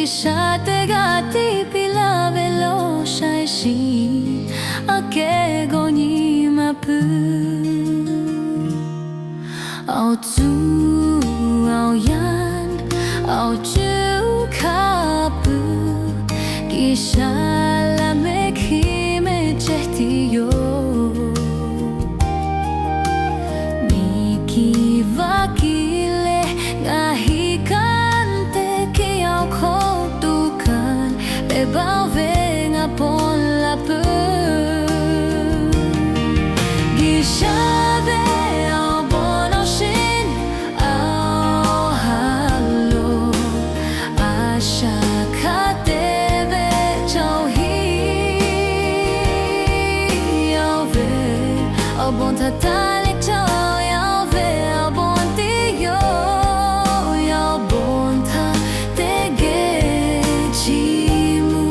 Gishate gati pila velo shaishi ake goni mapu Ao tu ao yan ao chu kapu Gishala me kime chehtiyo Miki vakile ngahikante ki ao kotukan Bebalve ngapon la pu Gishave ao bono shin ao halo Asha kateve chauhi ao ve ao bon tatale chau ao ve ao bon tiyo ao bon ta tege chimu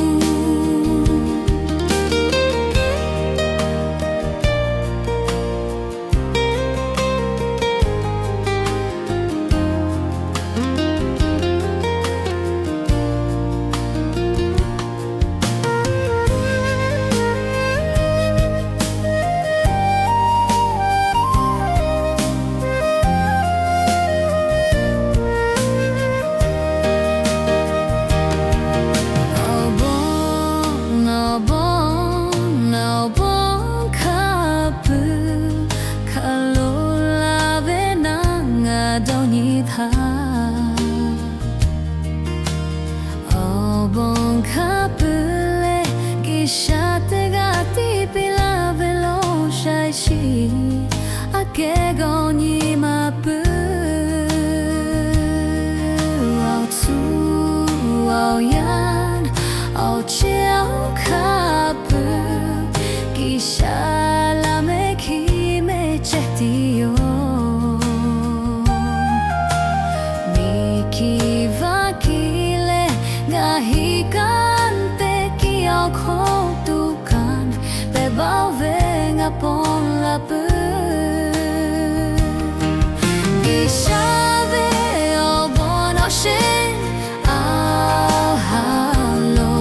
Bon kapule gishate gati pila velo shaishi ake goni mapu Ao tu ao yan ao chiao kapu Gishala me kime chehtiyo Miki vakile ngahikante ki ao kotukan Bebalve ngapon la pu Gishave ao bono shin ao halo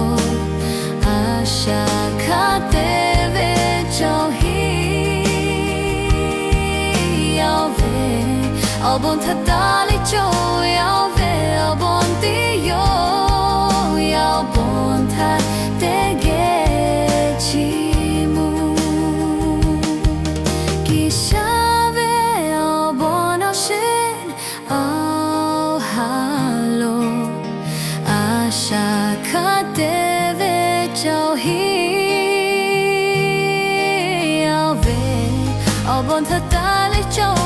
Asha kateve chauhi ao ve ao bon tatali chau ao ve ao bon tiyo ao bon ta tege chimu Gishave ao bono shin ao halo Asha kateve chauhi ao ve ao bon tatali chau